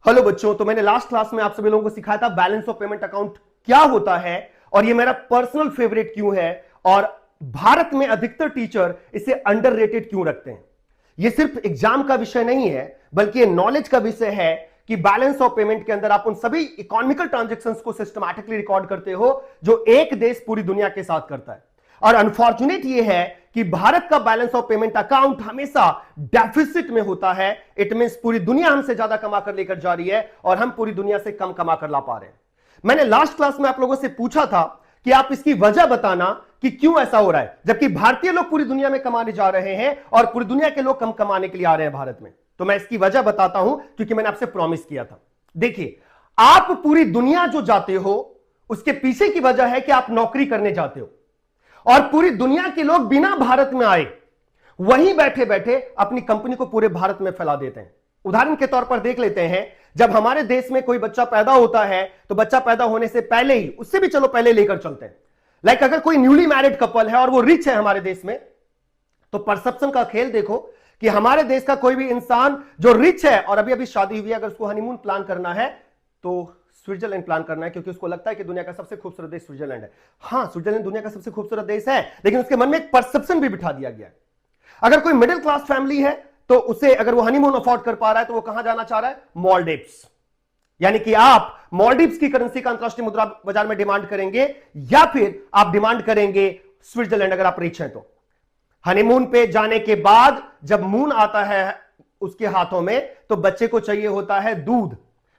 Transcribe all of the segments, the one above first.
Hello बच्चों, तो मैंने लास्ट क्लास में आप सभी लोगों को सिखाया था बैलेंस ऑफ पेमेंट अकाउंट क्या होता है और ये मेरा पर्सनल फेवरेट क्यों है और भारत में अधिकतर टीचर इसे अंडररेटेड क्यों रखते हैं। ये सिर्फ एग्जाम का विषय नहीं है बल्कि ये नॉलेज का विषय है कि बैलेंस ऑफ पेमेंट के अंदर आप उन सभी इकोनॉमिकल ट्रांजैक्शंस को सिस्टमैटिकली रिकॉर्ड करते हो जो एक देश पूरी दुनिया के साथ करता है। और अनफॉर्चुनेट ये है कि भारत का बैलेंस ऑफ पेमेंट अकाउंट हमेशा डेफिसिट में होता है। इट मींस पूरी दुनिया हमसे ज्यादा कमा कर लेकर जा रही है और हम पूरी दुनिया से कम कमा कर ला पा रहे हैं। मैंने लास्ट क्लास में आप लोगों से पूछा था कि आप इसकी वजह बताना कि क्यों ऐसा हो रहा है, जबकि भारतीय लोग पूरी दुनिया में कमाने जा रहे हैं और पूरी दुनिया के लोग कम कमाने के लिए आ रहे हैं भारत में। तो मैं इसकी वजह बताता हूं क्योंकि मैंने आपसे प्रॉमिस किया था। देखिए, आप पूरी दुनिया जो जाते हो उसके पीछे की वजह है कि आप नौकरी करने जाते हो और पूरी दुनिया के लोग बिना भारत में आए वहीं बैठे बैठे अपनी कंपनी को पूरे भारत में फैला देते हैं। उदाहरण के तौर पर देख लेते हैं, जब हमारे देश में कोई बच्चा पैदा होता है तो बच्चा पैदा होने से पहले ही, उससे भी चलो पहले लेकर चलते हैं, लाइक अगर कोई न्यूली मैरिड कपल है और वो रिच है हमारे देश में, तो परसेप्शन का खेल देखो कि हमारे देश का कोई भी इंसान जो रिच है और अभी अभी शादी हुई है, अगर उसको हनीमून प्लान करना है तो स्विट्जरलैंड प्लान करना है, क्योंकि उसको लगता है कि दुनिया का सबसे खूबसूरत देश स्विट्जरलैंड है। हां, स्विट्जरलैंड दुनिया का सबसे खूबसूरत देश है, लेकिन उसके मन में एक परसेप्शन भी बिठा दिया गया है। अगर कोई मिडिल क्लास फैमिली है तो उसे, अगर वो हनीमून अफोर्ड कर पा रहा है तो वो कहां जाना चाह रहा है? मॉलडीव्स। यानी कि आप मॉलडीव्स की करेंसी का अंतरराष्ट्रीय मुद्रा बाजार में डिमांड करेंगे या फिर आप डिमांड करेंगे स्विट्जरलैंड, अगर आप रिच हैं तो। हनीमून पे जाने के बाद जब मून आता है उसके हाथों में तो बच्चे को चाहिए होता है दूध,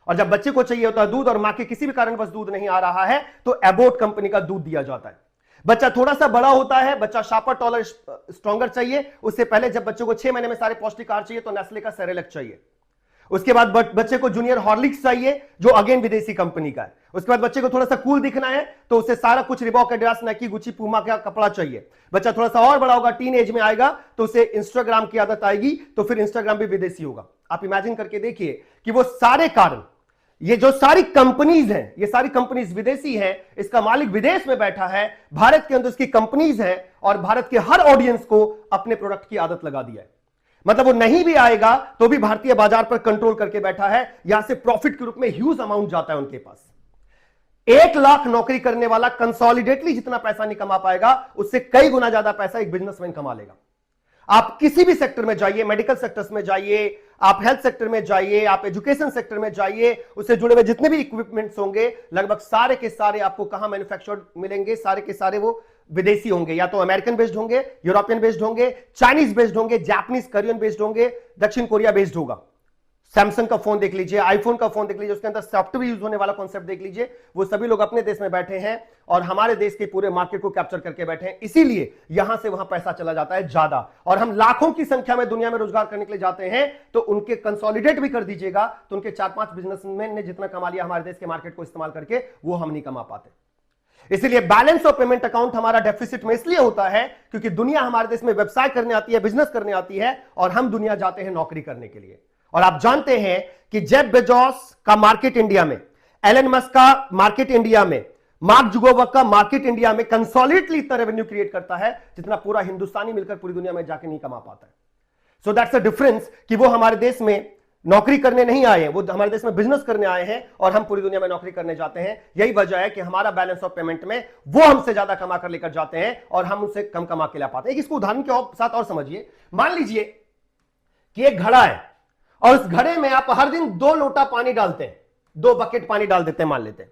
और जब बच्चे को चाहिए होता है दूध और मां के किसी भी कारणवश दूध नहीं आ रहा है तो एबोट कंपनी का दूध दिया जाता है। बच्चा थोड़ा सा बड़ा होता है, बच्चा शार्पर, टॉलर, स्ट्रॉन्गर चाहिए। उससे पहले जब बच्चे को 6 महीने में सारे पौष्टिक आहार चाहिए तो नेस्ले का सेरेलैक चाहिए। उसके बाद बच्चे को जूनियर हॉर्लिक्स चाहिए जो अगेन विदेशी कंपनी का है। उसके बाद बच्चे को थोड़ा सा कूल दिखना है तो उसे सारा कुछ Reebok, Adidas, Nike, Gucci, Puma का कपड़ा चाहिए। बच्चा थोड़ा सा और बड़ा होगा, टीन एज में आएगा तो उसे इंस्टाग्राम की आदत आएगी तो फिर इंस्टाग्राम भी विदेशी होगा। आप इमेजिन करके देखिए कि वो सारे कारण, ये जो सारी कंपनीज हैं, ये सारी कंपनीज विदेशी हैं, इसका मालिक विदेश में बैठा है, भारत के अंदर इसकी कंपनीज हैं और भारत के हर ऑडियंस को अपने प्रोडक्ट की आदत लगा दिया है। मतलब वो नहीं भी आएगा तो भी भारतीय बाजार पर कंट्रोल करके बैठा है। यहां से प्रॉफिट के रूप में ह्यूज अमाउंट जाता है उनके पास। 1 लाख नौकरी करने वाला कंसोलिडेटली जितना पैसा नहीं कमा पाएगा उससे कई गुना ज्यादा पैसा एक बिजनेसमैन कमा लेगा। आप किसी भी सेक्टर में जाइए, मेडिकल सेक्टर्स में जाइए, आप हेल्थ सेक्टर में जाइए, आप एजुकेशन सेक्टर में जाइए, उससे जुड़े हुए जितने भी इक्विपमेंट्स होंगे लगभग सारे के सारे आपको कहां मैन्युफैक्चर्ड मिलेंगे? सारे के सारे वो विदेशी होंगे, या तो अमेरिकन बेस्ड होंगे, यूरोपियन बेस्ड होंगे, चाइनीज बेस्ड होंगे, जापानीज, कोरियन बेस्ड होंगे, दक्षिण कोरिया बेस्ड होगा। सैमसंग का फोन देख लीजिए, आईफोन का फोन देख लीजिए, उसके अंदर सॉफ्टवेयर यूज होने वाला कॉन्सेप्ट देख लीजिए। वो सभी लोग अपने देश में बैठे हैं और हमारे देश के पूरे मार्केट को कैप्चर करके बैठे हैं। इसीलिए यहां से वहां पैसा चला जाता है ज्यादा, और हम लाखों की संख्या में दुनिया में रोजगार करने के लिए जाते हैं। तो उनके कंसोलिडेट भी कर दीजिएगा तो उनके 4-5 बिजनेसमैन ने जितना कमा लिया हमारे देश के मार्केट को इस्तेमाल करके, वो हम नहीं कमा पाते। इसलिए बैलेंस ऑफ पेमेंट अकाउंट हमारा डेफिसिट में इसलिए होता है क्योंकि दुनिया हमारे देश में व्यवसाय करने आती है, बिजनेस करने आती है, और हम दुनिया जाते हैं नौकरी करने के लिए। और आप जानते हैं कि जेफ बेजोस का मार्केट इंडिया में, एलन मस्क का मार्केट इंडिया में, मार्क जुगरबर्ग का मार्केट इंडिया में कंसोलिडेटली इतना रेवेन्यू क्रिएट करता है जितना पूरा हिंदुस्तानी मिलकर पूरी दुनिया में जाके नहीं कमा पाता है। सो दैट्स अ डिफरेंस कि वो हमारे देश में नौकरी करने नहीं आए हैं, वो हमारे देश में बिजनेस करने आए हैं और हम पूरी दुनिया में नौकरी करने जाते हैं। यही वजह है कि हमारा बैलेंस ऑफ पेमेंट में वो हमसे ज्यादा कमा कर लेकर जाते हैं और हम उनसे कम कमा के ला पाते हैं। इसको उदाहरण के साथ और समझिए। मान लीजिए कि एक घड़ा है और उस घड़े में आप हर दिन 2 लोटा पानी डालते हैं, 2 बकेट पानी डाल देते हैं मान लेते हैं,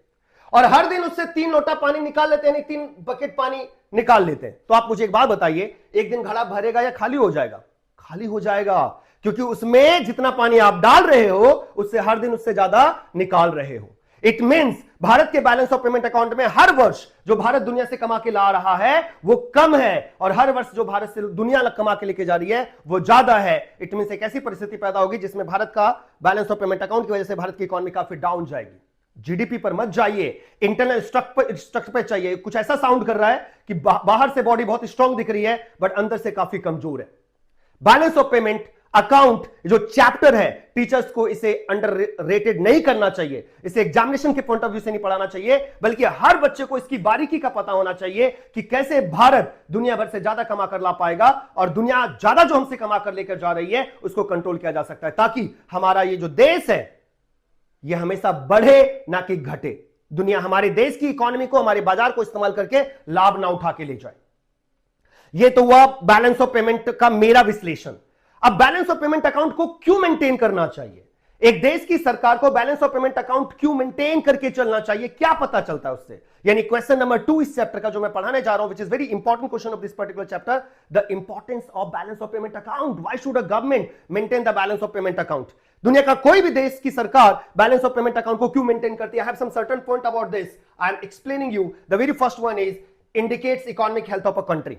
और हर दिन उससे 3 लोटा पानी निकाल लेते हैं, 3 बकेट पानी निकाल लेते हैं। तो आप मुझे एक बात बताइए, एक दिन घड़ा भरेगा या खाली हो जाएगा? खाली हो जाएगा, क्योंकि उसमें जितना पानी आप डाल रहे हो उससे हर दिन उससे ज्यादा निकाल रहे हो। इट मींस भारत के बैलेंस ऑफ पेमेंट अकाउंट में हर वर्ष जो भारत दुनिया से कमा के ला रहा है वो कम है, और हर वर्ष जो भारत से दुनिया कमा के लेके जा रही है वो ज्यादा है। इट मींस एक ऐसी परिस्थिति पैदा होगी जिसमें भारत का बैलेंस ऑफ पेमेंट अकाउंट की वजह से भारत की इकोनॉमी काफी डाउन जाएगी। जीडीपी पर मत जाइए, इंटरनल स्ट्रक्चर पे चाहिए। कुछ ऐसा साउंड कर रहा है कि बाहर से बॉडी बहुत स्ट्रांग दिख रही है बट अंदर से काफी कमजोर है। बैलेंस ऑफ पेमेंट अकाउंट जो चैप्टर है, टीचर्स को इसे अंडर रेटेड नहीं करना चाहिए, इसे एग्जामिनेशन के पॉइंट ऑफ व्यू से नहीं पढ़ाना चाहिए, बल्कि हर बच्चे को इसकी बारीकी का पता होना चाहिए कि कैसे भारत दुनिया भर से ज्यादा कमा कर ला पाएगा और दुनिया ज्यादा जो हमसे कमा कर लेकर जा रही है उसको कंट्रोल किया जा सकता है, ताकि हमारा ये जो देश है ये हमेशा बढ़े ना कि घटे। दुनिया हमारे देश की इकोनॉमी को, हमारे बाजार को इस्तेमाल करके लाभ ना उठा के ले जाए। ये तो हुआ बैलेंस ऑफ पेमेंट का मेरा विश्लेषण। अब बैलेंस ऑफ पेमेंट अकाउंट को क्यों मेंटेन करना चाहिए, एक देश की सरकार को बैलेंस ऑफ पेमेंट अकाउंट क्यों मेंटेन करके चलना चाहिए, क्या पता चलता है उससे, यानी क्वेश्चन नंबर 2 इस चैप्टर का जो मैं पढ़ाने जा रहा हूं, which is very important question of this particular chapter, the importance of balance of payment account. Why should a government maintain the balance of payment account. दुनिया का कोई भी देश की सरकार बैलेंस ऑफ पेमेंट अकाउंट को क्यों मेंटेन करती है। I have some certain point about this, I am explaining you. The very first one is indicates economic health of a country.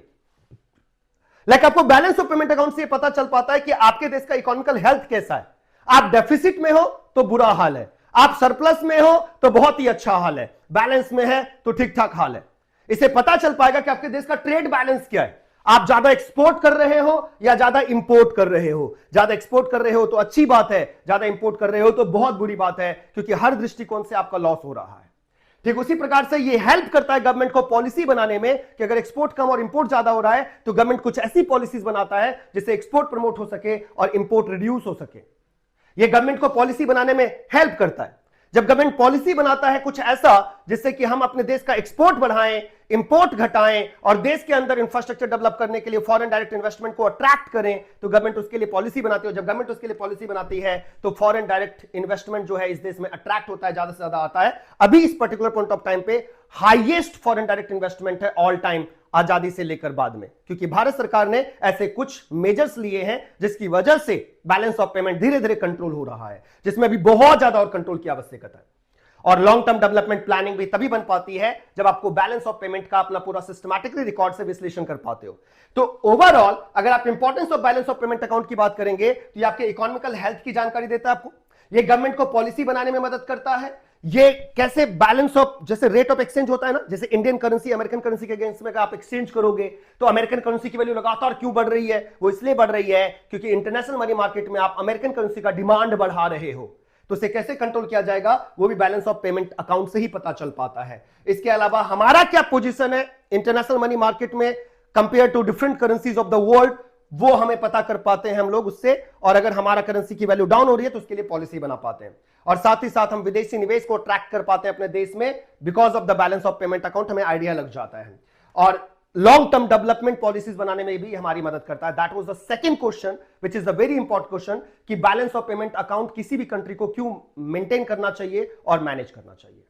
Like आपको बैलेंस ऑफ पेमेंट अकाउंट से पता चल पाता है कि आपके देश का इकोनॉमिकल हेल्थ कैसा है। आप डेफिसिट में हो तो बुरा हाल है, आप सरप्लस में हो तो बहुत ही अच्छा हाल है, बैलेंस में है तो ठीक ठाक हाल है। इसे पता चल पाएगा कि आपके देश का ट्रेड बैलेंस क्या है। आप ज्यादा एक्सपोर्ट कर रहे हो या ज्यादा इंपोर्ट कर रहे हो। ज्यादा एक्सपोर्ट कर रहे हो तो अच्छी बात है, ज्यादा इंपोर्ट कर रहे हो तो बहुत बुरी बात है, क्योंकि हर दृष्टिकोण से आपका लॉस हो रहा है। ठीक उसी प्रकार से ये हेल्प करता है गवर्नमेंट को पॉलिसी बनाने में कि अगर एक्सपोर्ट कम और इंपोर्ट ज्यादा हो रहा है तो गवर्नमेंट कुछ ऐसी पॉलिसीज बनाता है जिससे एक्सपोर्ट प्रमोट हो सके और इंपोर्ट रिड्यूस हो सके। ये गवर्नमेंट को पॉलिसी बनाने में हेल्प करता है। जब गवर्नमेंट पॉलिसी बनाता है कुछ ऐसा जिससे कि हम अपने देश का एक्सपोर्ट बढ़ाएं, इंपोर्ट घटाएं और देश के अंदर इंफ्रास्ट्रक्चर डेवलप करने के लिए फॉरेन डायरेक्ट इन्वेस्टमेंट को अट्रैक्ट करें, तो गवर्नमेंट उसके लिए पॉलिसी बनाती है। जब गवर्नमेंट उसके लिए पॉलिसी बनाती है तो फॉरेन डायरेक्ट इन्वेस्टमेंट जो है इस देश में अट्रैक्ट होता है, ज्यादा से ज्यादा आता है। अभी इस पर्टिकुलर पॉइंट ऑफ टाइम पे हाईएस्ट फॉरेन डायरेक्ट इन्वेस्टमेंट है ऑल टाइम, आजादी से लेकर बाद में, क्योंकि भारत सरकार ने ऐसे कुछ मेजर्स लिए हैं जिसकी वजह से बैलेंस ऑफ पेमेंट धीरे धीरे कंट्रोल हो रहा है, जिसमें भी बहुत ज्यादा और कंट्रोल की आवश्यकता है। और लॉन्ग टर्म डेवलपमेंट प्लानिंग भी तभी बन पाती है जब आपको बैलेंस ऑफ पेमेंट का अपना पूरा सिस्टमैटिकली रिकॉर्ड से विश्लेषण कर पाते हो। तो ओवरऑल अगर आप importance of balance of payment account की बात करेंगे तो ये आपके इकोनॉमिकल हेल्थ की जानकारी देता है आपको, ये गवर्नमेंट को पॉलिसी बनाने में मदद करता है, ये कैसे बैलेंस ऑफ, जैसे रेट ऑफ एक्सचेंज होता है ना, जैसे इंडियन करेंसी अमेरिकन करेंसी के अगेंस्ट में आप एक्सचेंज करोगे तो अमेरिकन करेंसी की वैल्यू लगातार क्यों बढ़ रही है, वो इसलिए बढ़ रही है क्योंकि इंटरनेशनल मनी मार्केट में आप अमेरिकन करेंसी का डिमांड बढ़ा रहे हो। तो इसे कैसे कंट्रोल किया जाएगा वो भी बैलेंस ऑफ पेमेंट अकाउंट से ही पता चल पाता है। इसके अलावा हमारा क्या पोजीशन है इंटरनेशनल मनी मार्केट में compare to different currencies of the world, वो हमें पता कर पाते हैं हम लोग उससे, और अगर हमारा करेंसी की वैल्यू डाउन हो रही है तो उसके लिए पॉलिसी बना पाते हैं। और साथ ही साथ हम विदेशी निवेश को ट्रैक कर पाते हैं अपने देश में, because of the balance of payment account हमें आइडिया लग जाता है। और लॉन्ग टर्म डेवलपमेंट पॉलिसीज बनाने में भी हमारी मदद करता है। That was the second question which is the very important question कि बैलेंस ऑफ पेमेंट अकाउंट किसी भी कंट्री को क्यों मेंटेन करना चाहिए और मैनेज करना चाहिए।